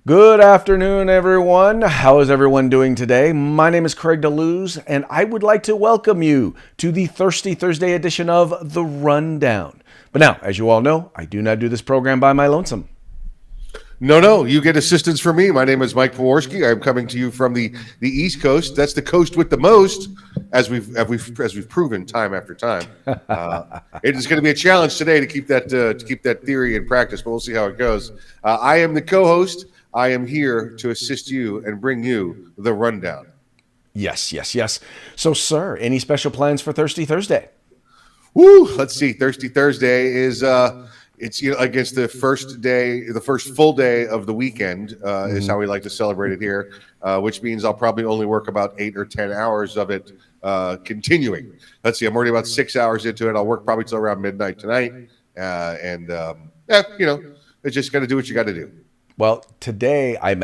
Good afternoon, everyone. How is everyone doing today? My name is Craig DeLuz, and I would like to welcome you to the Thirsty Thursday edition of The Rundown. But now, as you all know, I do not do this program by my lonesome. No, you get assistance from me. My name is Mike Peworski. I'm coming to you from the East Coast. That's the coast with the most, as we've proven time after time. It is going to be a challenge today to keep that theory in practice, but we'll see how it goes. I am the co-host. I am here to assist you and bring you the rundown. Yes. So, sir, any special plans for Thirsty Thursday? Woo! Let's see. Thirsty Thursday is it's against the first full day of the weekend is how we like to celebrate it here, which means I'll probably only work about 8 or 10 hours of it continuing. Let's see. I'm already about 6 hours into it. I'll work probably till around midnight tonight, it's just got to do what you got to do. Well, today I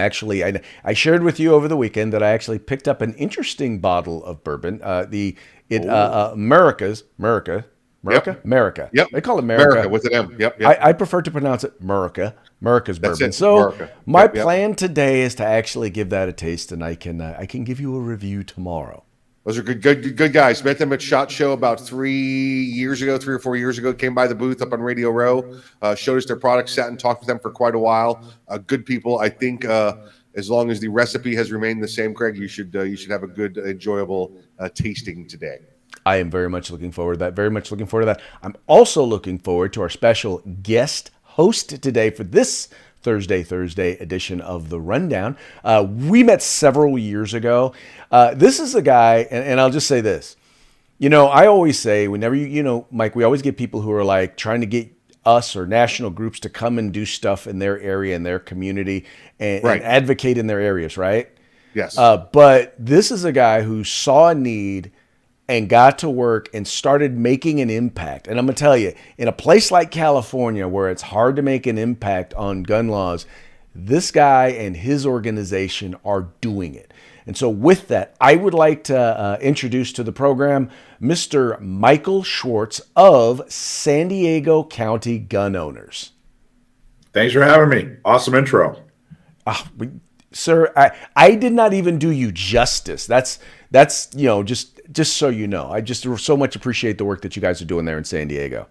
shared with you over the weekend that I actually picked up an interesting bottle of bourbon. America. Yep. They call it America with an M. Yep. I prefer to pronounce it America's bourbon. So my plan today is to actually give that a taste, and I can give you a review tomorrow. Those are good guys. Met them at SHOT Show about 3 or 4 years ago. Came by the booth up on Radio Row, showed us their products, sat and talked with them for quite a while. Good people. I think as long as the recipe has remained the same, Craig, you should have a good, enjoyable tasting today. I am very much looking forward to that. I'm also looking forward to our special guest host today for this Thursday edition of The Rundown. We met several years ago. This is a guy, and I'll just say this. I always say, whenever Mike, we always get people who are like trying to get us or national groups to come and do stuff in their area, in their community, and advocate in their areas, right? Yes. But this is a guy who saw a need and got to work and started making an impact. And I'm going to tell you, in a place like California where it's hard to make an impact on gun laws, this guy and his organization are doing it. And so with that, I would like to introduce to the program Mr. Michael Schwartz of San Diego County Gun Owners. Thanks for having me. Awesome intro. Sir, I did not even do you justice. That's just so you know. I just so much appreciate the work that you guys are doing there in San Diego.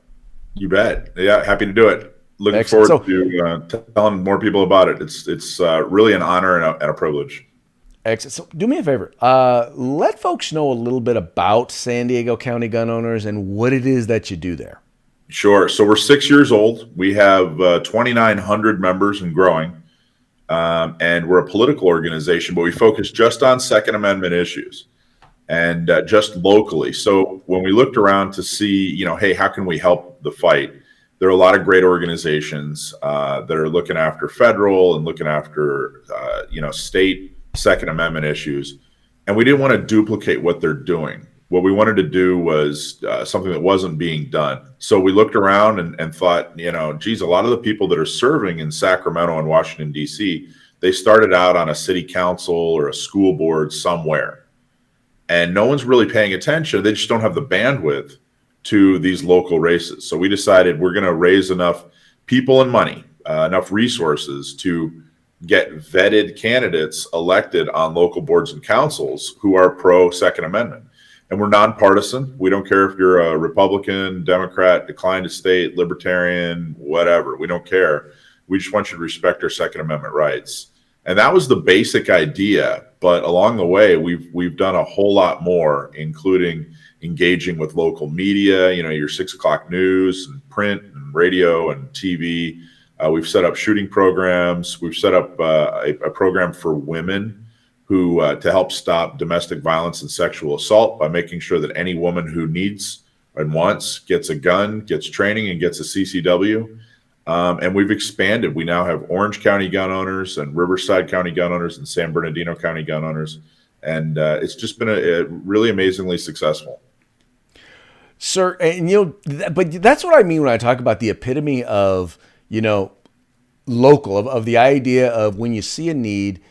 You bet. Yeah, happy to do it. Looking Excellent. forward to telling more people about it. It's really an honor and a privilege. Excellent. So do me a favor. Let folks know a little bit about San Diego County Gun Owners and what it is that you do there. Sure. So we're 6 years old. We have 2,900 members and growing. And we're a political organization, but we focus just on Second Amendment issues and just locally. So when we looked around to see, hey, how can we help the fight? There are a lot of great organizations that are looking after federal and looking after, state Second Amendment issues. And we didn't want to duplicate what they're doing. What we wanted to do was something that wasn't being done. So we looked around and thought, a lot of the people that are serving in Sacramento and Washington, D.C., they started out on a city council or a school board somewhere. And no one's really paying attention. They just don't have the bandwidth to these local races. So we decided we're going to raise enough people and money, enough resources to get vetted candidates elected on local boards and councils who are pro Second Amendment. And we're nonpartisan. We don't care if you're a Republican, Democrat, declined to state, libertarian, whatever. We don't care. We just want you to respect our Second Amendment rights. And that was the basic idea. But along the way, we've done a whole lot more, including engaging with local media, your 6 o'clock news and print and radio and TV. We've set up shooting programs. We've set up a program for women who to help stop domestic violence and sexual assault by making sure that any woman who needs and wants gets a gun, gets training, and gets a CCW. And we've expanded. We now have Orange County gun owners and Riverside County gun owners and San Bernardino County gun owners. And it's just been a really amazingly successful. Sir, and but that's what I mean when I talk about the epitome of, local, of the idea of when you see a need,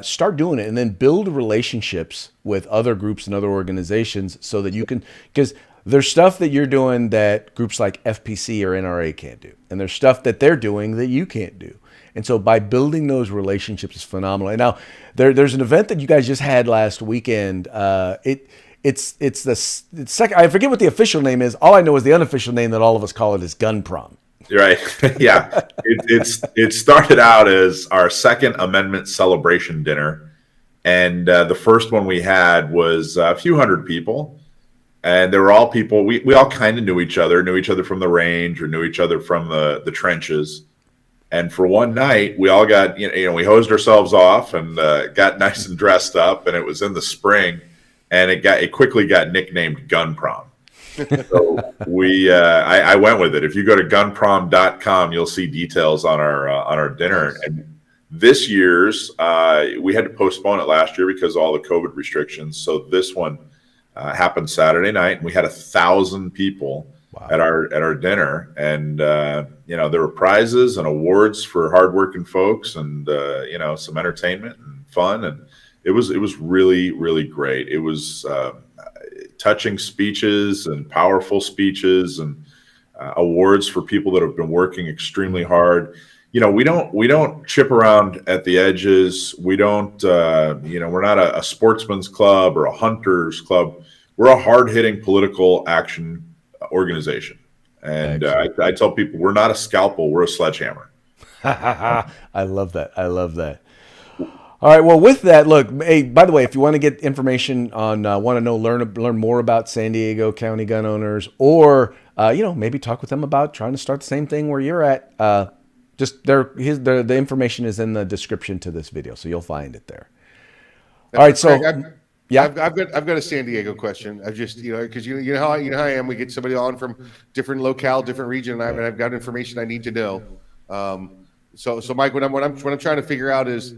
start doing it and then build relationships with other groups and other organizations so that you can, because there's stuff that you're doing that groups like FPC or NRA can't do. And there's stuff that they're doing that you can't do. And so by building those relationships is phenomenal. And now there's an event that you guys just had last weekend. It's the second, I forget what the official name is. All I know is the unofficial name that all of us call it is Gun Prom. Right. Yeah. It started out as our Second Amendment celebration dinner. And the first one we had was a few hundred people. And they were all people, we all kind of knew each other from the range or knew each other from the trenches. And for one night, we all got, we hosed ourselves off and got nice and dressed up. And it was in the spring. And it quickly got nicknamed Gun Prom. So I went with it. If you go to gunprom.com, you'll see details on our dinner. And this year's, we had to postpone it last year because of all the COVID restrictions. So this one happened Saturday night, and we had 1,000 people at our dinner. And there were prizes and awards for hardworking folks, and some entertainment and fun, and it was really, really great. It was touching speeches and powerful speeches and awards for people that have been working extremely hard. We don't chip around at the edges. We don't, we're not a sportsman's club or a hunter's club. We're a hard-hitting political action organization. And I tell people we're not a scalpel, we're a sledgehammer. I love that. All right. Well, with that, look, hey, by the way, if you want to get information on, learn more about San Diego County gun owners, or, maybe talk with them about trying to start the same thing where you're at, the information is in the description to this video, so you'll find it there. All right, so I've got a San Diego question. I've just because you know how I am. We get somebody on from different locale, different region, and I've got information I need to know. So Mike, what I'm trying to figure out is,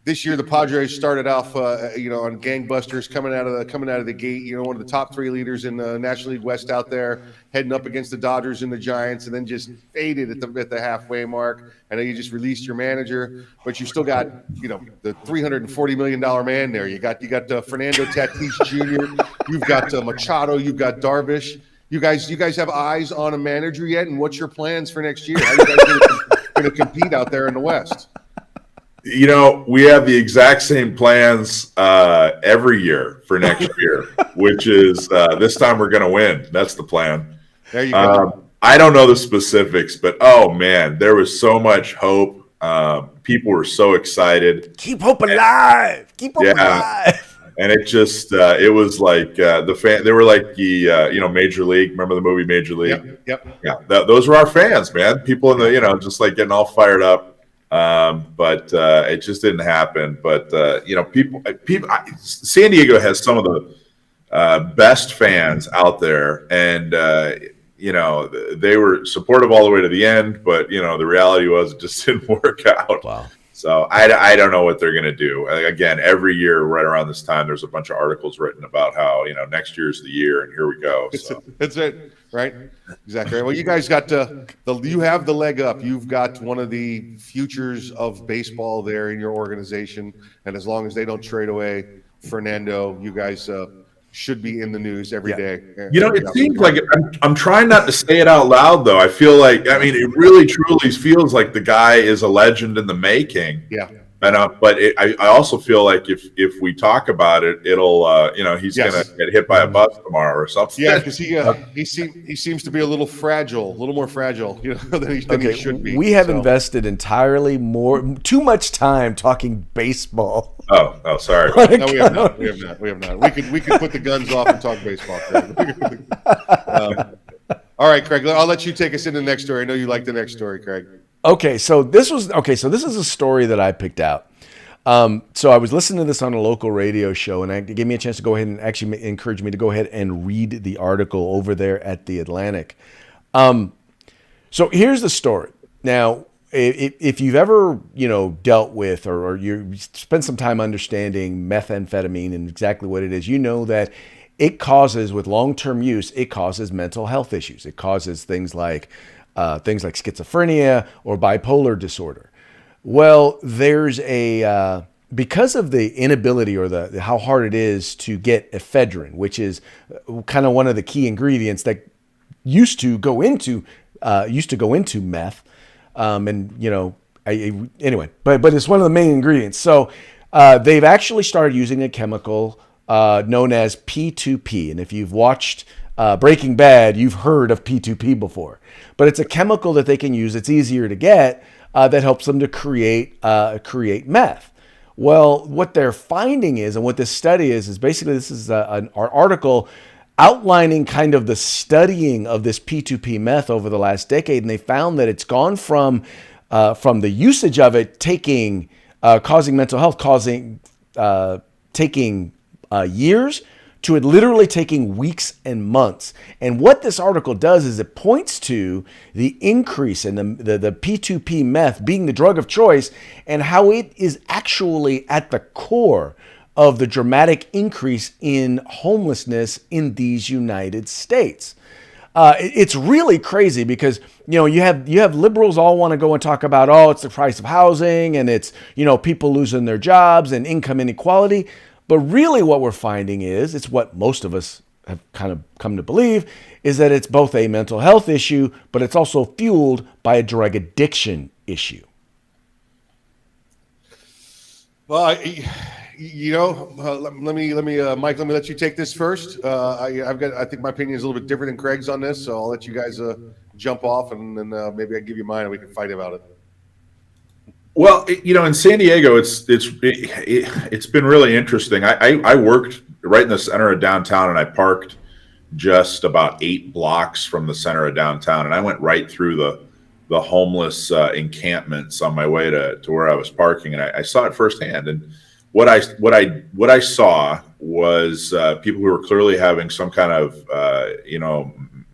this year the Padres started off, on gangbusters coming out of the gate. One of the top 3 leaders in the National League West out there, heading up against the Dodgers and the Giants, and then just faded at the halfway mark. I know you just released your manager, but you still got the $340 million man there. You got Fernando Tatis Jr. You've got Machado. You've got Darvish. You guys have eyes on a manager yet? And what's your plans for next year? How are you guys going to compete out there in the West? We have the exact same plans every year for next year, which is this time we're going to win. That's the plan. There you go. I don't know the specifics, but oh man, there was so much hope. People were so excited. Keep hope alive. Keep hope alive. And it just it was like they were like the Major League. Remember the movie Major League? Yep. Yeah, those were our fans, man. People in the just like getting all fired up. But it just didn't happen. But people, San Diego has some of the best fans out there, and they were supportive all the way to the end. But the reality was it just didn't work out. Wow. So I don't know what they're going to do. Again, every year right around this time, there's a bunch of articles written about how next year's the year, and here we go. So. That's it, right? Exactly. Right. Well, you guys got you have the leg up. You've got one of the futures of baseball there in your organization, and as long as they don't trade away Fernando, you guys should be in the news every day. It seems like I'm trying not to say it out loud, though. I feel like, it really truly feels like the guy is a legend in the making. Yeah. And but I also feel like if we talk about it, it'll he's gonna get hit by a bus tomorrow or something. Yeah, because he seems to be a little more fragile, than he should be. We have invested entirely too much time talking baseball. Oh, sorry. No, we have not. We could put the guns off and talk baseball. All right, Craig. I'll let you take us into the next story. I know you like the next story, Craig. Okay, so this is a story that I picked out. So I was listening to this on a local radio show, and it gave me a chance to go ahead and actually encourage me to go ahead and read the article over there at the Atlantic. So here's the story. Now, if you've ever dealt with or you spent some time understanding methamphetamine and exactly what it is, that it causes, with long-term use, it causes mental health issues. It causes things like schizophrenia or bipolar disorder. Well, there's because of the inability or how hard it is to get ephedrine, which is kind of one of the key ingredients that used to go into meth. And anyway, but it's one of the main ingredients. So they've actually started using a chemical known as P2P. And if you've watched Breaking Bad, you've heard of P2P before. But it's a chemical that they can use. It's easier to get that helps them to create meth. Well, what they're finding is, and what this study is basically this is an article outlining kind of the studying of this P2P meth over the last decade, and they found that it's gone from the usage of it causing mental health, taking years, to it literally taking weeks and months. And what this article does is it points to the increase in the P2P meth being the drug of choice, and how it is actually at the core of the dramatic increase in homelessness in these United States. It's really crazy because, you have liberals all want to go and talk about, it's the price of housing, and it's, people losing their jobs and income inequality. But really what we're finding is, it's what most of us have kind of come to believe, is that it's both a mental health issue, but it's also fueled by a drug addiction issue. Well, let me, Mike, let me let you take this first. I think my opinion is a little bit different than Craig's on this, so I'll let you guys jump off, and then maybe I can give you mine and we can fight about it. Well, in San Diego, it's been really interesting. I worked right in the center of downtown, and I parked just about 8 blocks from the center of downtown, and I went right through the homeless encampments on my way to where I was parking, and I saw it firsthand. And what I saw was people who were clearly having some kind of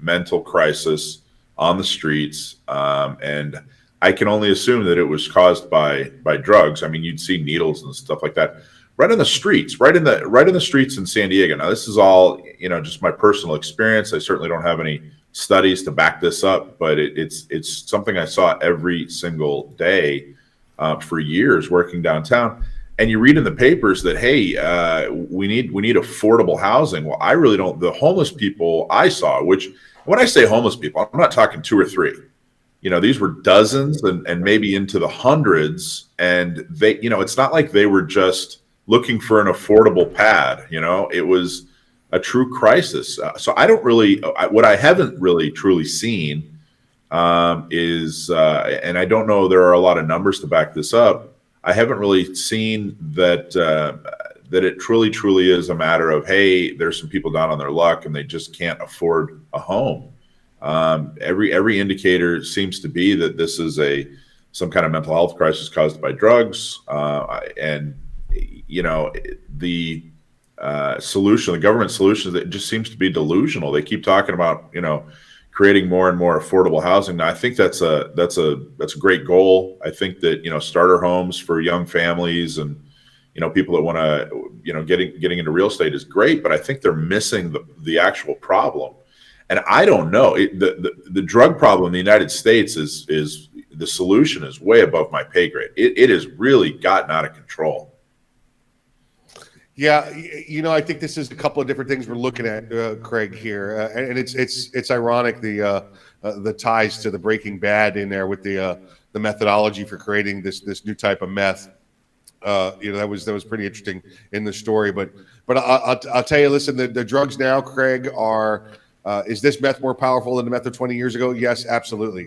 mental crisis on the streets, and I can only assume that it was caused by drugs. I mean, you'd see needles and stuff like that right in the streets, right in the streets in San Diego. Now, this is all just my personal experience. I certainly don't have any studies to back this up, but it's something I saw every single day for years working downtown. And you read in the papers that, hey, we need affordable housing. Well, I really don't. The homeless people I saw, which when I say homeless people, I'm not talking 2 or 3. These were dozens and maybe into the hundreds, and they, it's not like they were just looking for an affordable pad. It was a true crisis. So I don't really, what I haven't really truly seen is, and I don't know, there are a lot of numbers to back this up. I haven't really seen that it truly is a matter of, hey, there's some people down on their luck and they just can't afford a home. Every indicator seems to be that this is some kind of mental health crisis caused by drugs, and the solution, the government solution, that just seems to be delusional. They keep talking about creating more and more affordable housing. Now, I think that's a great goal. I think that starter homes for young families and people that want to getting into real estate is great, but I think they're missing the actual problem. And I don't know, the drug problem in the United States is the solution is way above my pay grade. It has really gotten out of control. Yeah, I think this is a couple of different things we're looking at, Craig, here, and it's ironic the ties to the Breaking Bad in there with the methodology for creating this new type of meth. That was pretty interesting in the story. But I'll tell you, listen, the drugs now, Craig, are. Is this meth more powerful than the meth of 20 years ago? Yes, absolutely.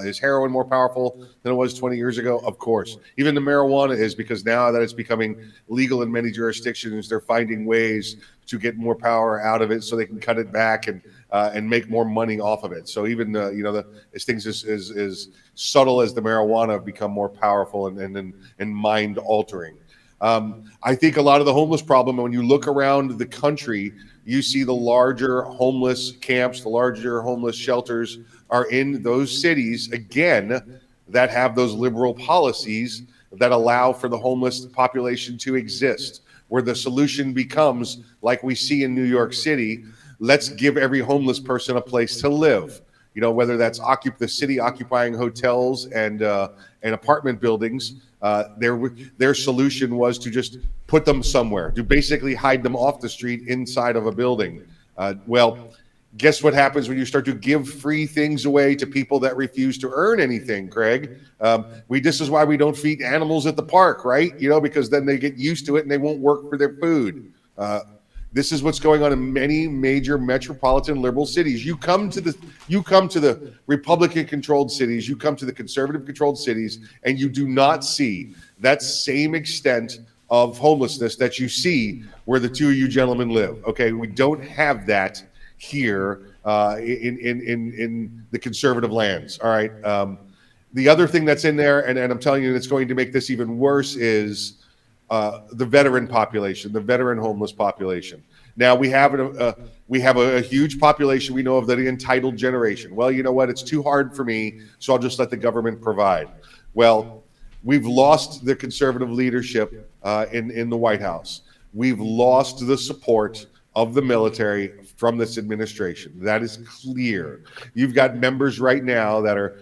Is heroin more powerful than it was 20 years ago? Of course. Even the marijuana is, because now that it's becoming legal in many jurisdictions, they're finding ways to get more power out of it so they can cut it back and make more money off of it. So even as things as subtle as the marijuana have become more powerful and mind altering. I think a lot of the homeless problem, when you look around the country, you see the larger homeless camps, the larger homeless shelters are in those cities, again, that have those liberal policies that allow for the homeless population to exist, where the solution becomes, like we see in New York City, let's give every homeless person a place to live. Whether that's the city occupying hotels and apartment buildings, their solution was to just put them somewhere, to basically hide them off the street inside of a building. Well, guess what happens when you start to give free things away to people that refuse to earn anything, Craig? This is why we don't feed animals at the park, right? Because then they get used to it and they won't work for their food. This is what's going on in many major metropolitan liberal cities. You come to the Republican-controlled cities, you come to the conservative-controlled cities, and you do not see that same extent of homelessness that you see where the two of you gentlemen live. Okay, we don't have that here in the conservative lands. All right. The other thing that's in there, and I'm telling you, that's going to make this even worse, is the veteran population, the veteran homeless population. Now we have a huge population we know of, the entitled generation. Well, you know what? It's too hard for me, so I'll just let the government provide. Well, we've lost the conservative leadership in the White House. We've lost the support of the military from this administration. That is clear. You've got members right now that are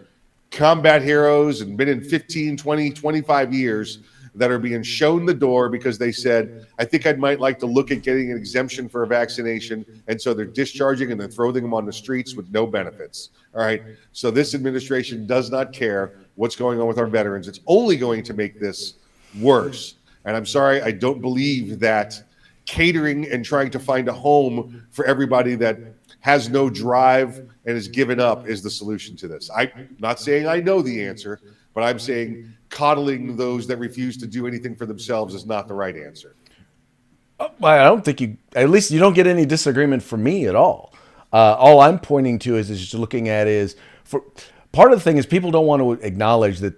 combat heroes and been in 15, 20, 25 years that are being shown the door because they said, I think I might like to look at getting an exemption for a vaccination. And so they're discharging and they're throwing them on the streets with no benefits. All right. So this administration does not care what's going on with our veterans. It's only going to make this worse. And I'm sorry, I don't believe that catering and trying to find a home for everybody that has no drive and has given up is the solution to this. I'm not saying I know the answer, but I'm saying coddling those that refuse to do anything for themselves is not the right answer. I don't think at least you don't get any disagreement from me at all. All I'm pointing to is just looking at part of the thing is people don't want to acknowledge that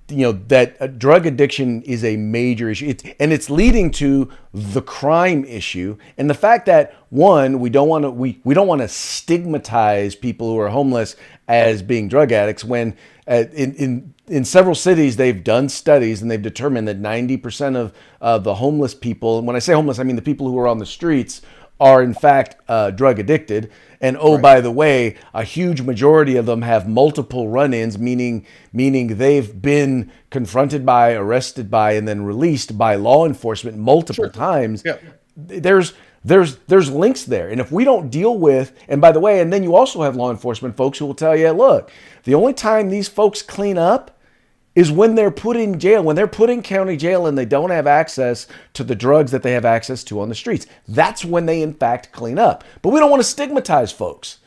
that drug addiction is a major issue. It's leading to the crime issue, and the fact that we don't want to stigmatize people who are homeless as being drug addicts when in several cities they've done studies and they've determined that 90% of the homeless people, and when I say homeless, I mean the people who are on the streets, are in fact drug addicted. And by the way, a huge majority of them have multiple run-ins, meaning they've been confronted by, arrested by, and then released by law enforcement multiple times. Yeah. There's links there. And if we don't deal with, and by the way, and then you also have law enforcement folks who will tell you, look, the only time these folks clean up is when they're put in jail, when they're put in county jail and they don't have access to the drugs that they have access to on the streets. That's when they, in fact, clean up. But we don't want to stigmatize folks.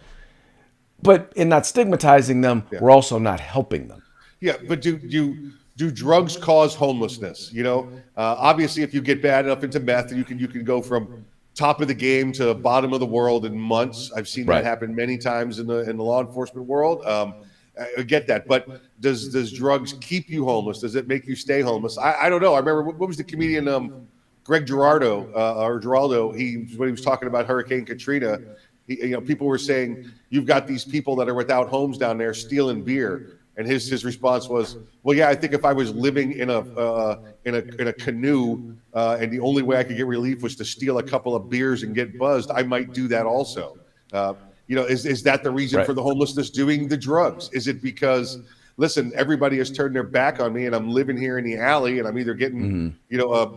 But in not stigmatizing them, we're also not helping them. Yeah, but do drugs cause homelessness? Obviously, if you get bad enough into meth, you can go from top of the game to bottom of the world in months. I've seen that happen many times in the law enforcement world. I get that, but does drugs keep you homeless? Does it make you stay homeless? I don't know. I remember what was the comedian Greg Giraldo, when he was talking about Hurricane Katrina. People were saying you've got these people that are without homes down there stealing beer, and his response was, well, yeah, I think if I was living in a canoe and the only way I could get relief was to steal a couple of beers and get buzzed, I might do that also. Is that the reason for the homelessness, doing the drugs? Is it because, listen, everybody has turned their back on me and I'm living here in the alley and I'm either getting,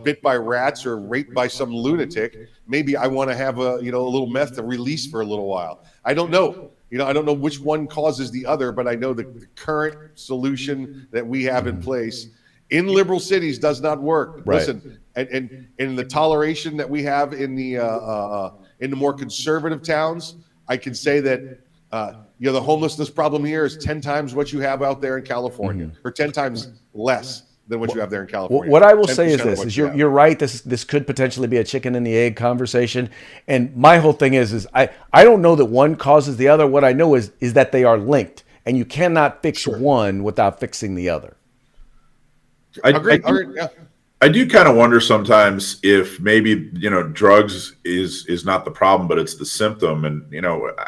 bit by rats or raped by some lunatic. Maybe I want to have a little meth to release for a little while. I don't know. I don't know which one causes the other, but I know the current solution that we have in place in liberal cities does not work. Right. Listen, and the toleration that we have in the more conservative towns, I can say that the homelessness problem here is 10 times what you have out there in California, or 10 times less than what you have there in California. What I will say is this: you're right. This could potentially be a chicken and the egg conversation. And my whole thing is I don't know that one causes the other. What I know is that they are linked, and you cannot fix one without fixing the other. I do kind of wonder sometimes if maybe, drugs is not the problem, but it's the symptom. And,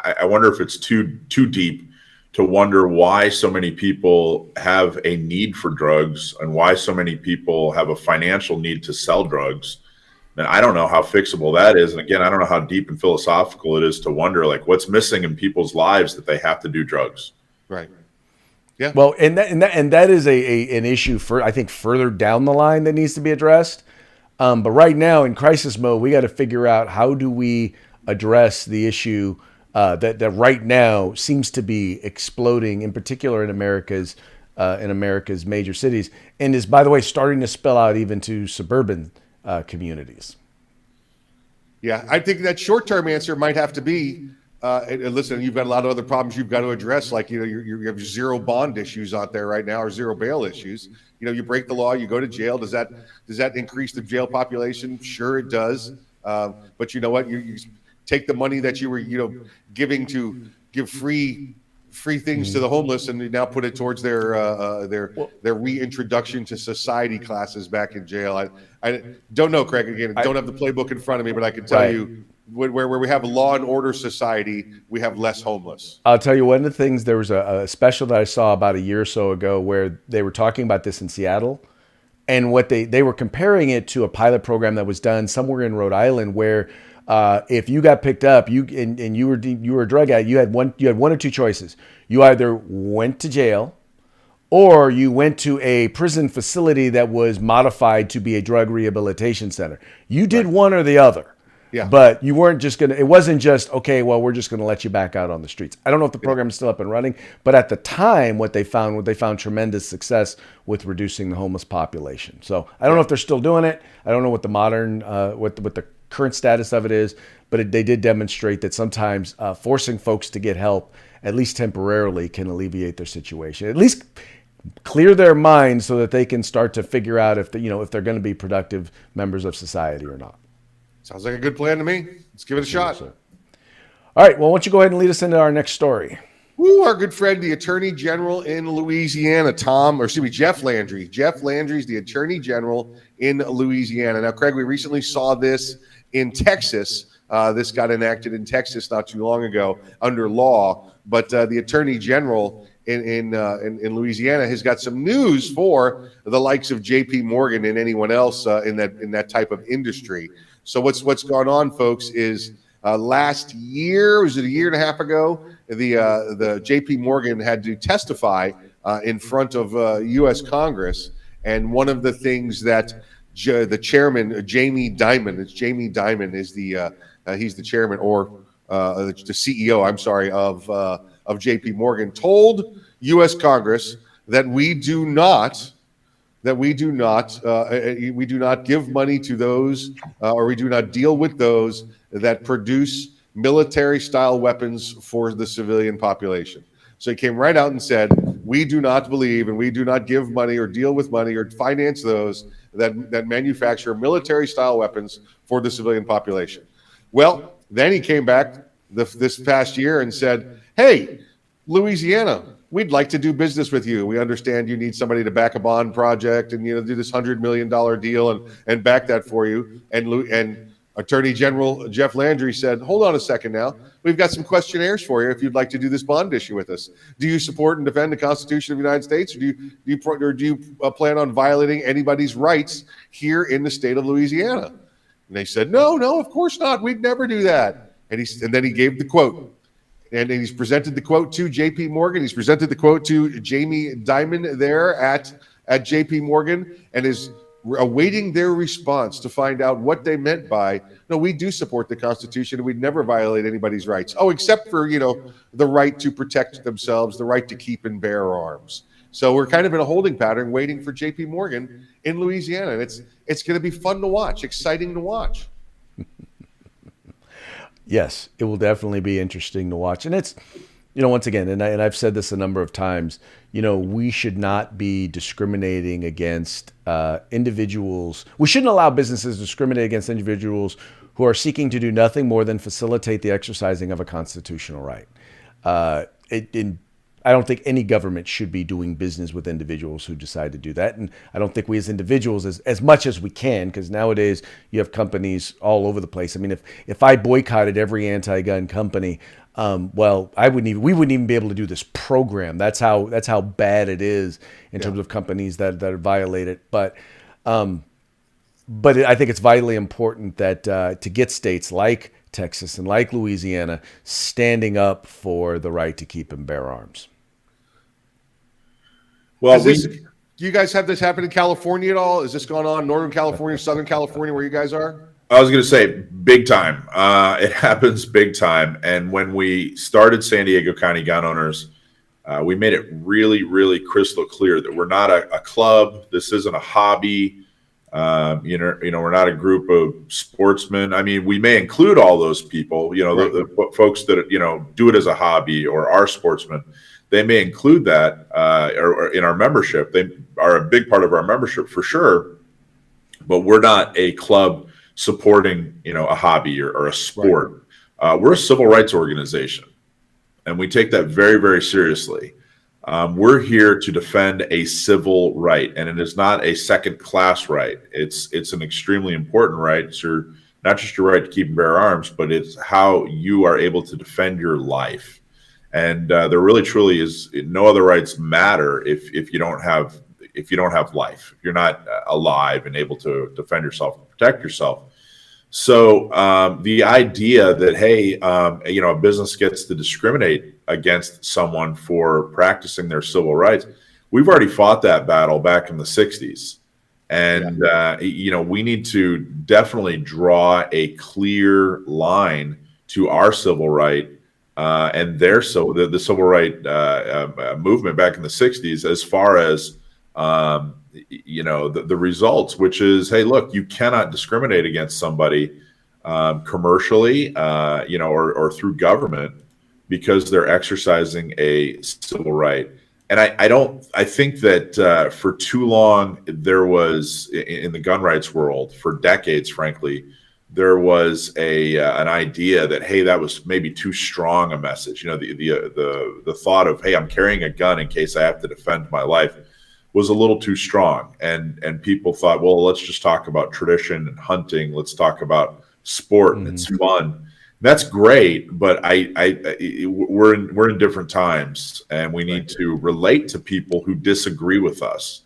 I wonder if it's too deep to wonder why so many people have a need for drugs and why so many people have a financial need to sell drugs. And I don't know how fixable that is. And again, I don't know how deep and philosophical it is to wonder, like, what's missing in people's lives that they have to do drugs. Right. Yeah. Well, and that is an issue I think further down the line that needs to be addressed. But right now in crisis mode, we got to figure out how do we address the issue that right now seems to be exploding, in particular in America's major cities, and is, by the way, starting to spill out even to suburban communities. Yeah, I think that short-term answer might have to be, and listen, you've got a lot of other problems you've got to address, like you have zero bond issues out there right now, or zero bail issues. You break the law, you go to jail. Does that increase the jail population? Sure, it does. But you know what? You take the money that you were giving to give free things to the homeless, and you now put it towards their reintroduction to society classes back in jail. I don't know, Craig. Again, I don't have the playbook in front of me, but I can tell you where we have a law and order society, we have less homeless. I'll tell you, one of the things, there was a special that I saw about a year or so ago where they were talking about this in Seattle, and what they were comparing it to a pilot program that was done somewhere in Rhode Island, where if you got picked up, you were a drug addict, you had one or two choices. You either went to jail, or you went to a prison facility that was modified to be a drug rehabilitation center. You did one or the other. Yeah. But you weren't just it wasn't just, okay, well, we're just going to let you back out on the streets. I don't know if the program is still up and running, but at the time, what they found tremendous success with reducing the homeless population. So I don't know if they're still doing it. I don't know what the modern, what the current status of it is, but they did demonstrate that sometimes forcing folks to get help, at least temporarily, can alleviate their situation. At least clear their minds so that they can start to figure out if they're going to be productive members of society or not. Sounds like a good plan to me. Let's give it a shot. All right. Well, why don't you go ahead and lead us into our next story? Woo, our good friend, the Attorney General in Louisiana, Jeff Landry. Jeff Landry is the Attorney General in Louisiana. Now, Craig, we recently saw this in Texas. This got enacted in Texas not too long ago under law. But the Attorney General in Louisiana has got some news for the likes of J.P. Morgan and anyone else in that type of industry. So what's gone on, folks, is last year, was it a year and a half ago, the J.P. Morgan had to testify in front of U.S. Congress, and one of the things that the chairman, Jamie Dimon, is he's the chairman, or the CEO, I'm sorry, of J.P. Morgan, told U.S. Congress that we do not give money to those, or we do not deal with those that produce military-style weapons for the civilian population. So he came right out and said, we do not believe, and we do not give money or deal with money or finance those that manufacture military-style weapons for the civilian population. Well, then he came back this past year and said, hey, Louisiana, we'd like to do business with you. We understand you need somebody to back a bond project and do this $100 million deal and back that for you. And Attorney General Jeff Landry said, hold on a second now. We've got some questionnaires for you if you'd like to do this bond issue with us. Do you support and defend the Constitution of the United States, or do you plan on violating anybody's rights here in the state of Louisiana? And they said, no, of course not. We'd never do that. And then he gave the quote. And he's presented the quote to J.P. Morgan. He's presented the quote to Jamie Dimon there at J.P. Morgan, and is awaiting their response to find out what they meant by, no, we do support the Constitution and we'd never violate anybody's rights. Oh, except for, the right to protect themselves, the right to keep and bear arms. So we're kind of in a holding pattern waiting for J.P. Morgan in Louisiana. And it's going to be fun to watch, exciting to watch. Yes, it will definitely be interesting to watch. And it's, once again, and I've said this a number of times, we should not be discriminating against individuals. We shouldn't allow businesses to discriminate against individuals who are seeking to do nothing more than facilitate the exercising of a constitutional right. I don't think any government should be doing business with individuals who decide to do that. And I don't think we as individuals, as much as we can, because nowadays you have companies all over the place. I mean, if I boycotted every anti-gun company, well, we wouldn't even be able to do this program. That's how bad it is in terms of companies that violate it. But I think it's vitally important that to get states like Texas and like Louisiana do the right to keep and bear arms. Well, do you guys have this happen in California at all? Is this going on in Northern California, Southern California, where you guys are? I was going to say big time. It happens big time. And when we started San Diego County Gun Owners, we made it really, really crystal clear that we're not a club. This isn't a hobby. We're not a group of sportsmen. I mean, we may include all those people, Right. the folks that, do it as a hobby or are sportsmen. They may include that or in our membership. They are a big part of our membership for sure. But we're not a club supporting, a hobby or a sport. Right. We're a civil rights organization, and we take that very, very seriously. We're here to defend a civil right, and it is not a second-class right. It's an extremely important right. It's not just your right to keep and bear arms, but it's how you are able to defend your life. And there really, truly is no other rights matter if you don't have life, if you're not alive and able to defend yourself and protect yourself. So the idea that, hey, a business gets to discriminate against someone for practicing their civil rights, we've already fought that battle back in the 60s. And, we need to definitely draw a clear line to our civil right and the civil right movement back in the 60s as far as the results, which is, hey, look, you cannot discriminate against somebody commercially, or through government because they're exercising a civil right. And I think that for too long there was in the gun rights world for decades, frankly, there was an idea that, hey, that was maybe too strong a message. The thought of, hey, I'm carrying a gun in case I have to defend my life was a little too strong, and people thought, well, let's just talk about tradition and hunting. Let's talk about sport and it's fun. That's great, but we're in different times, and we need to relate to people who disagree with us.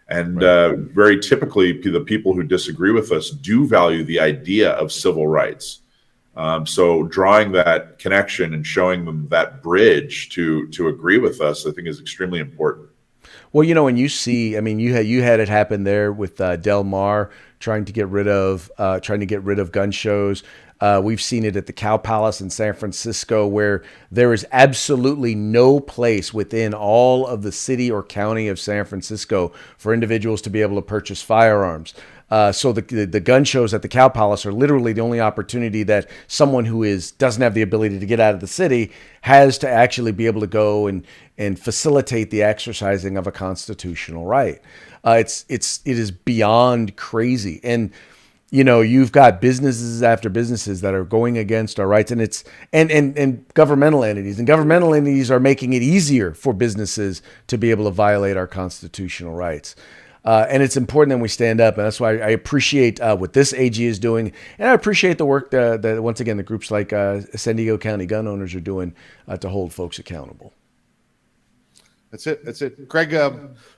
And very typically, the people who disagree with us do value the idea of civil rights. So drawing that connection and showing them that bridge to agree with us, I think, is extremely important. Well, when you see, I mean, you had it happen there with Del Mar trying to get rid of gun shows. We've seen it at the Cow Palace in San Francisco, where there is absolutely no place within all of the city or county of San Francisco for individuals to be able to purchase firearms. So the gun shows at the Cow Palace are literally the only opportunity that someone who doesn't have the ability to get out of the city has to actually be able to go and facilitate the exercising of a constitutional right. It is beyond crazy. And you've got businesses after businesses that are going against our rights, and governmental entities are making it easier for businesses to be able to violate our constitutional rights. And it's important that we stand up, and that's why I appreciate what this AG is doing, and I appreciate the work that once again the groups like San Diego County Gun Owners are doing to hold folks accountable. That's it. Craig,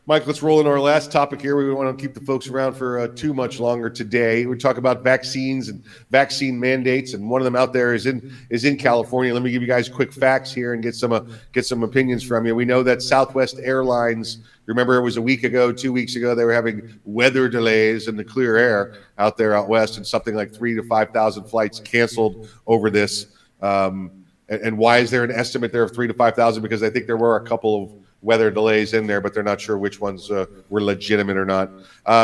Mike, let's roll into our last topic here. We don't want to keep the folks around for too much longer today. We talk about vaccines and vaccine mandates, and one of them out there is in California. Let me give you guys quick facts here and get some opinions from you. We know that Southwest Airlines, remember it was a week ago, 2 weeks ago, they were having weather delays in the clear air out there out west, and something like 3,000 to 5,000 flights canceled over this. And why is there an estimate there of 3,000 to 5,000? Because I think there were a couple of weather delays in there, but they're not sure which ones were legitimate or not.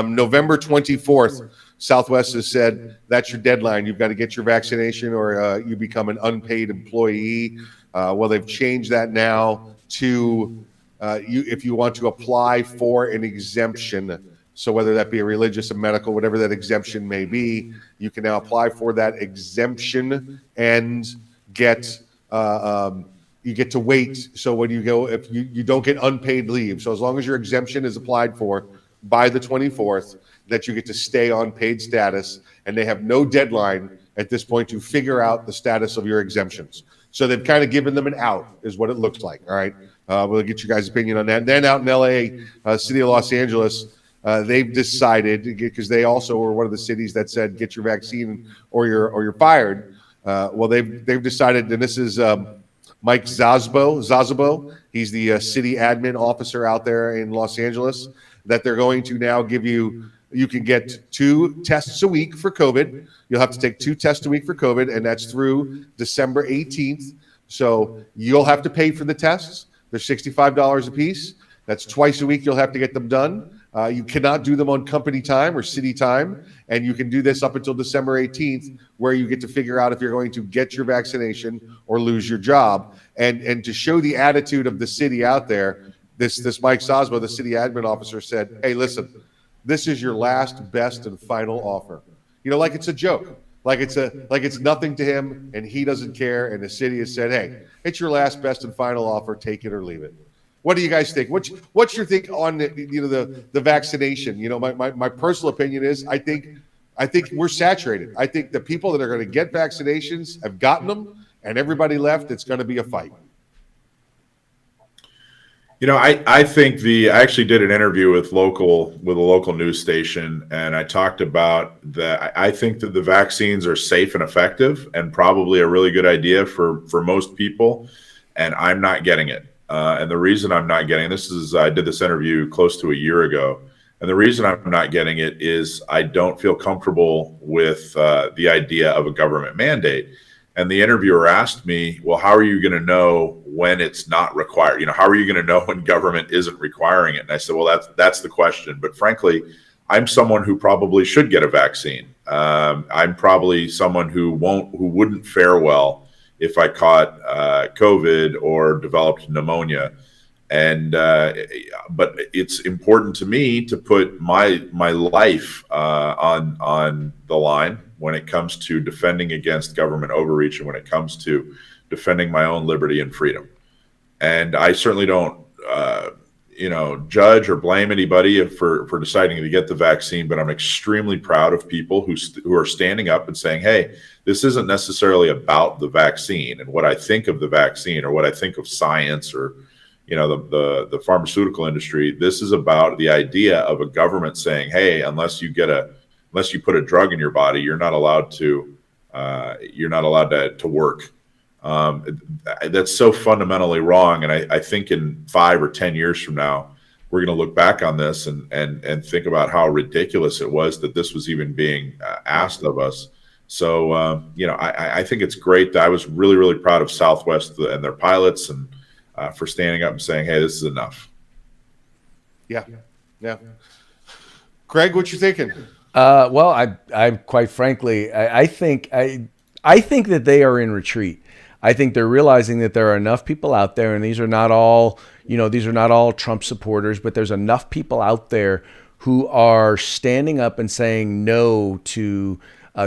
November 24th, Southwest has said that's your deadline. You've got to get your vaccination or you become an unpaid employee. Well, they've changed that now to if you want to apply for an exemption. So whether that be a religious, a medical, whatever that exemption may be, you can now apply for that exemption and get you get to wait. So when you go, if you don't get unpaid leave, so as long as your exemption is applied for by the 24th, that you get to stay on paid status, and they have no deadline at this point to figure out the status of your exemptions. So they've kind of given them an out, is what it looks like. All right, we'll get you guys' opinion on that. And then out in LA, city of Los Angeles, they've decided, because they also were one of the cities that said get your vaccine or you're fired. Well, they've decided, and this is Mike Zazabo, he's the city admin officer out there in Los Angeles, that they're going to now give you you can get 2 tests a week for COVID. You'll have to take 2 tests a week for COVID, and that's through December 18th. So you'll have to pay for the tests. They're $65 a piece. That's twice a week you'll have to get them done. You cannot do them on company time or city time, and you can do this up until December 18th, where you get to figure out if you're going to get your vaccination or lose your job. And to show the attitude of the city out there, this Mike Sosmo, the city admin officer, said, "Hey, listen, this is your last, best, and final offer." You know, like it's a joke, like it's nothing to him, and he doesn't care. And the city has said, "Hey, it's your last, best, and final offer. Take it or leave it." What do you guys think? What's your think on the vaccination? You know, my personal opinion is I think we're saturated. I think the people that are going to get vaccinations have gotten them, and everybody left, it's going to be a fight. You know, I think I actually did an interview with a local news station, and I talked about that. I think that the vaccines are safe and effective, and probably a really good idea for most people. And I'm not getting it. And the reason I'm not getting this is I did this interview close to a year ago, and the reason I'm not getting it is I don't feel comfortable with the idea of a government mandate. And the interviewer asked me, well, how are you going to know when it's not required? You know, how are you going to know when government isn't requiring it? And I said, well, that's the question. But frankly, I'm someone who probably should get a vaccine. I'm probably someone who wouldn't fare well if I caught COVID or developed pneumonia. And but it's important to me to put my life on the line when it comes to defending against government overreach and when it comes to defending my own liberty and freedom. And I certainly don't judge or blame anybody for deciding to get the vaccine, but I'm extremely proud of people who are standing up and saying, hey, this isn't necessarily about the vaccine and what I think of the vaccine or what I think of science or the pharmaceutical industry. This is about the idea of a government saying, hey, unless you put a drug in your body, you're not allowed to work. That's so fundamentally wrong. And I think in 5 or 10 years from now, we're going to look back on this and think about how ridiculous it was that this was even being asked of us. So, I think it's great that I was really, really proud of Southwest and their pilots and for standing up and saying, hey, this is enough. Yeah. Craig, what you thinking? Well, I quite frankly, I think that they are in retreat. I think they're realizing that there are enough people out there, and these are not all Trump supporters, but there's enough people out there who are standing up and saying no to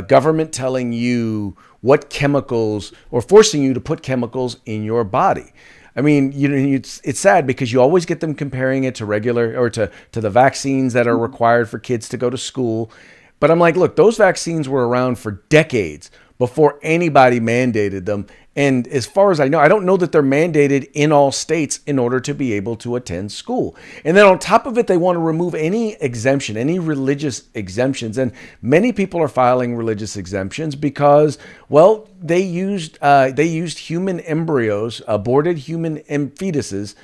government telling you what chemicals or forcing you to put chemicals in your body. I mean, it's sad because you always get them comparing it to regular or to the vaccines that are required for kids to go to school. But I'm like, look, those vaccines were around for decades before anybody mandated them. And as far as I know, I don't know that they're mandated in all states in order to be able to attend school. And then on top of it, they want to remove any exemption, any religious exemptions. And many people are filing religious exemptions because, well, they used human embryos, aborted human fetuses,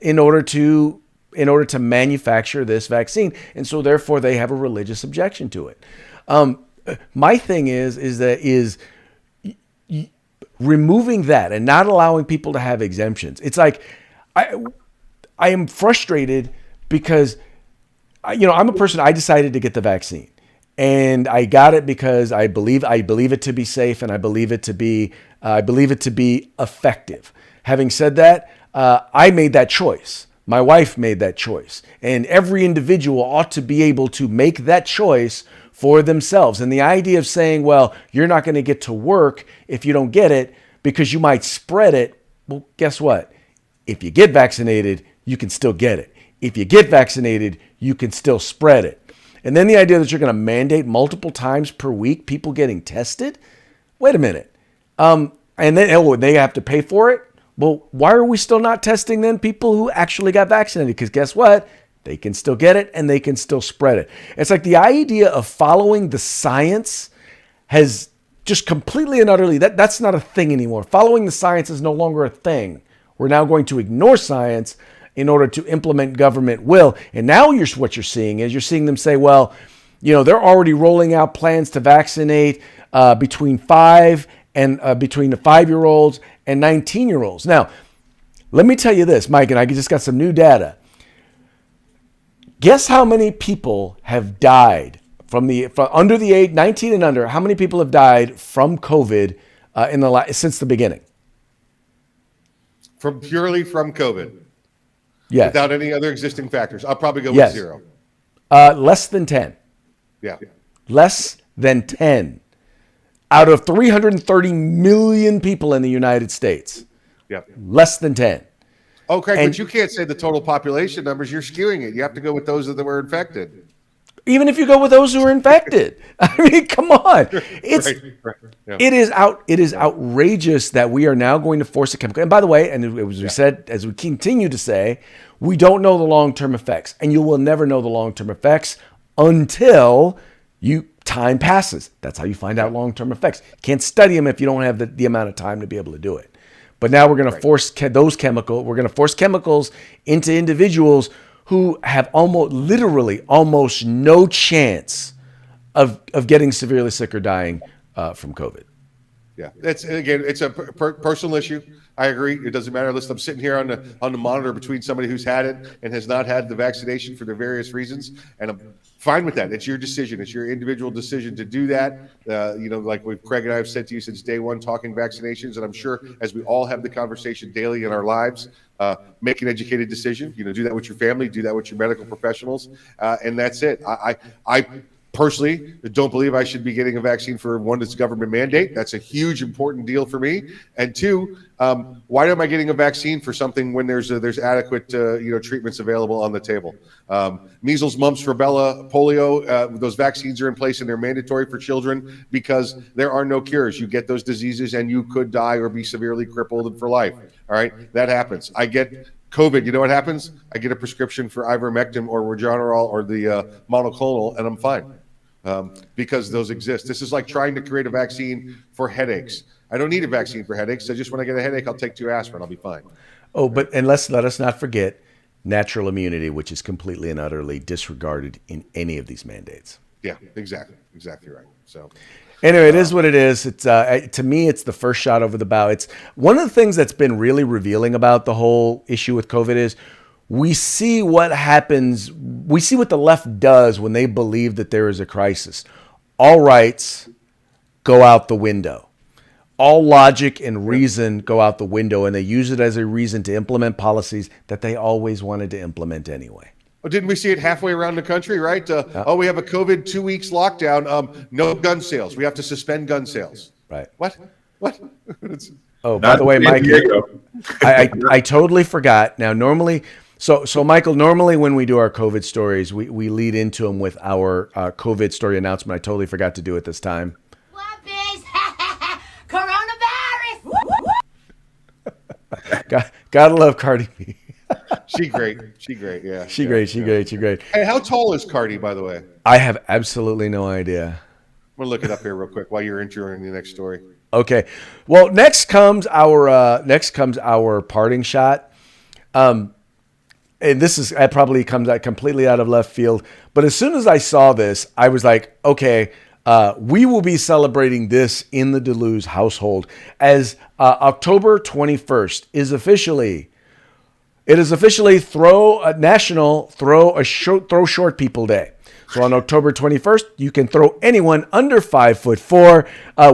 in order to manufacture this vaccine. And so therefore they have a religious objection to it. My thing is removing that and not allowing people to have exemptions. It's like I am frustrated because I'm a person. I decided to get the vaccine, and I got it because I believe it to be safe, and I believe it to be effective. Having said that, I made that choice. My wife made that choice, and every individual ought to be able to make that choice for themselves. And the idea of saying, well, you're not going to get to work if you don't get it because you might spread it. Well, guess what? If you get vaccinated, you can still get it. If you get vaccinated, you can still spread it. And then the idea that you're going to mandate multiple times per week people getting tested. Wait a minute. And then they have to pay for it. Well, why are we still not testing then people who actually got vaccinated? Because guess what? They can still get it and they can still spread it. It's like the idea of following the science has just completely and utterly, that's not a thing anymore. Following the science is no longer a thing. We're now going to ignore science in order to implement government will. And now what you're seeing them say, well, they're already rolling out plans to vaccinate between the 5-year-olds and 19-year-olds. Now, let me tell you this, Mike, and I just got some new data. Guess how many people have died from under the age 19 and under? How many people have died from COVID since the beginning? Purely from COVID. Yes. Without any other existing factors. I'll probably go with 0. Less than 10. Yeah. Less than 10 out of 330 million people in the United States. Yeah. Less than 10. Okay, but you can't say the total population numbers. You're skewing it. You have to go with those that were infected. Even if you go with those who are infected, I mean, come on! Right. Yeah. It is outrageous that we are now going to force a chemical. And by the way, and as we continue to say, we don't know the long-term effects, and you will never know the long-term effects until time passes. That's how you find out long-term effects. You can't study them if you don't have the amount of time to be able to do it. But now we're going to force chemicals into individuals who have almost no chance of getting severely sick or dying from COVID. Yeah, it's a personal issue. I agree. It doesn't matter. Listen, I'm sitting here on the monitor between somebody who's had it and has not had the vaccination for their various reasons, and I'm fine with that. It's your decision. It's your individual decision to do that. Like what Craig and I have said to you since day one, talking vaccinations, and I'm sure as we all have the conversation daily in our lives, make an educated decision. Do that with your family, do that with your medical professionals, and that's it. I personally don't believe I should be getting a vaccine for one that's government mandate. That's a huge, important deal for me. And two, why am I getting a vaccine for something when there's adequate treatments available on the table? Measles, mumps, rubella, polio, those vaccines are in place and they're mandatory for children because there are no cures. You get those diseases and you could die or be severely crippled for life. All right, that happens. I get COVID, you know what happens? I get a prescription for ivermectin or Regeneron or the monoclonal, and I'm fine because those exist. This is like trying to create a vaccine for headaches. I don't need a vaccine for headaches. So just when I get a headache, I'll take 2 aspirin. I'll be fine. Oh, but let us not forget natural immunity, which is completely and utterly disregarded in any of these mandates. Yeah, exactly right. So. Anyway, it is what it is. It's to me, it's the first shot over the bow. It's one of the things that's been really revealing about the whole issue with COVID is we see what happens. We see what the left does when they believe that there is a crisis. All rights go out the window. All logic and reason go out the window, and they use it as a reason to implement policies that they always wanted to implement anyway. Oh, didn't we see it halfway around the country, right? We have a COVID 2 weeks lockdown. No gun sales. We have to suspend gun sales. Right. What? Oh, by the way, Mike, I totally forgot. Now, normally, so Michael, normally when we do our COVID stories, we lead into them with our COVID story announcement. I totally forgot to do it this time. Whoopies! Coronavirus! Gotta love Cardi B. She great. Yeah. She great. Hey, how tall is Cardi, by the way? I have absolutely no idea. I'm gonna look it up here real quick while you're introing the next story. Okay. Well, next comes our parting shot. And this probably comes out completely out of left field. But as soon as I saw this, I was like, okay, we will be celebrating this in the Deleuze household as October 21st is officially National Throw Short People Day. So on October 21st, you can throw anyone under 5'4"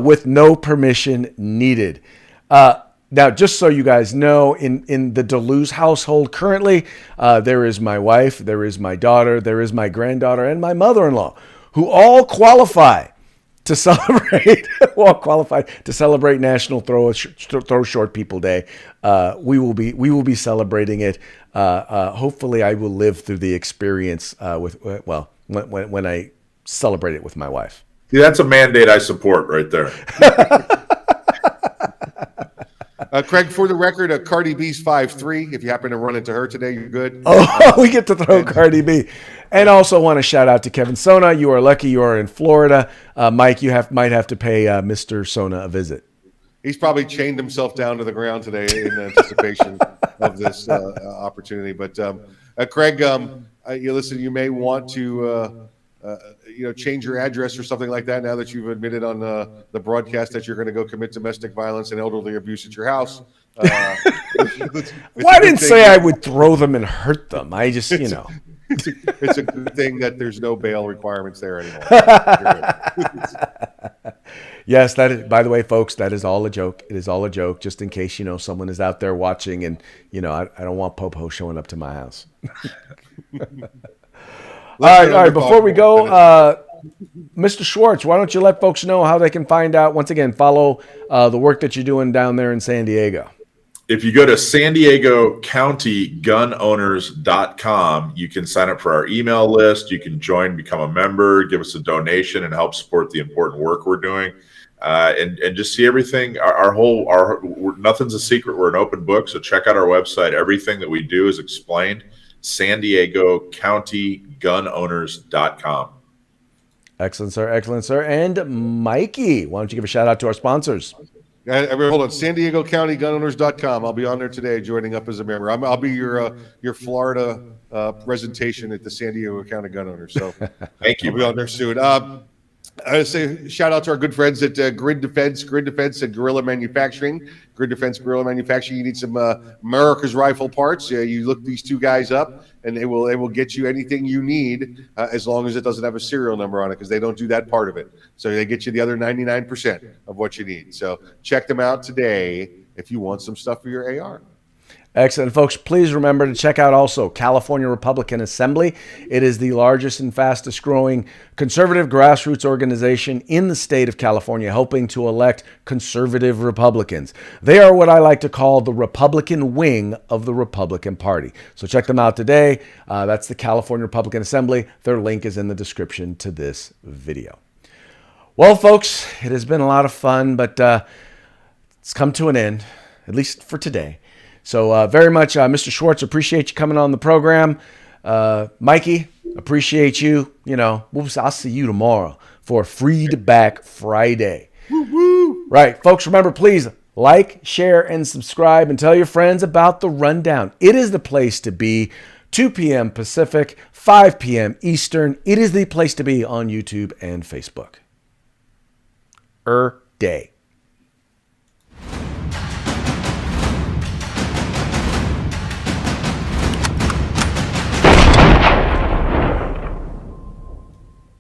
with no permission needed. Now, just so you guys know, in the Deleuze household currently, there is my wife, there is my daughter, there is my granddaughter, and my mother-in-law, who all qualify to celebrate National Throw Short People Day. We will be celebrating it. Hopefully, I will live through the experience when I celebrate it with my wife. See, that's a mandate I support right there. Craig, for the record, Cardi B's 5'3". If you happen to run into her today, you're good. Oh, we get to throw Cardi B. And also want to shout out to Kevin Sona. You are lucky you are in Florida. Mike, you might have to pay Mr. Sona a visit. He's probably chained himself down to the ground today in anticipation. of this opportunity. But Craig, you listen. You may want to change your address or something like that now that you've admitted on the broadcast that you're going to go commit domestic violence and elderly abuse at your house. Well, I didn't say I would throw them and hurt them. I just, it's a good thing that there's no bail requirements there anymore. Yes, that is, by the way, folks, that is all a joke. It is all a joke, just in case, someone is out there watching and, I don't want Popo showing up to my house. All right. Before we go, Mr. Schwartz, why don't you let folks know how they can find out, once again, follow the work that you're doing down there in San Diego. If you go to San Diego County Gunowners.com, you can sign up for our email list. You can join, become a member, give us a donation, and help support the important work we're doing. And just see everything. Nothing's a secret. We're an open book. So check out our website. Everything that we do is explained. San Diego County Gunowners.com. Excellent, sir. Excellent, sir. And Mikey, why don't you give a shout out to our sponsors? Hold on. San Diego County Gunowners.com. I'll be on there today joining up as a member. I'll be your Florida presentation at the San Diego County Gun Owners. So thank you. I'll be on there soon. I say shout out to our good friends at Grid Defense and Guerrilla Manufacturing. Grid Defense, Guerrilla Manufacturing. You need some America's rifle parts. You look these two guys up, and they will get you anything you need as long as it doesn't have a serial number on it, because they don't do that part of it. So they get you the other 99% of what you need. So check them out today if you want some stuff for your AR. Excellent. Folks, please remember to check out also California Republican Assembly. It is the largest and fastest growing conservative grassroots organization in the state of California, helping to elect conservative Republicans. They are what I like to call the Republican wing of the Republican Party. So check them out today. That's the California Republican Assembly. Their link is in the description to this video. Well, folks, it has been a lot of fun, but it's come to an end, at least for today. So very much, Mr. Schwartz, appreciate you coming on the program. Mikey, appreciate you. I'll see you tomorrow for Freed Back Friday. Woo-woo. Right, folks, remember, please like, share, and subscribe, and tell your friends about The Rundown. It is the place to be. 2 p.m. Pacific, 5 p.m. Eastern. It is the place to be on YouTube and Facebook. Day.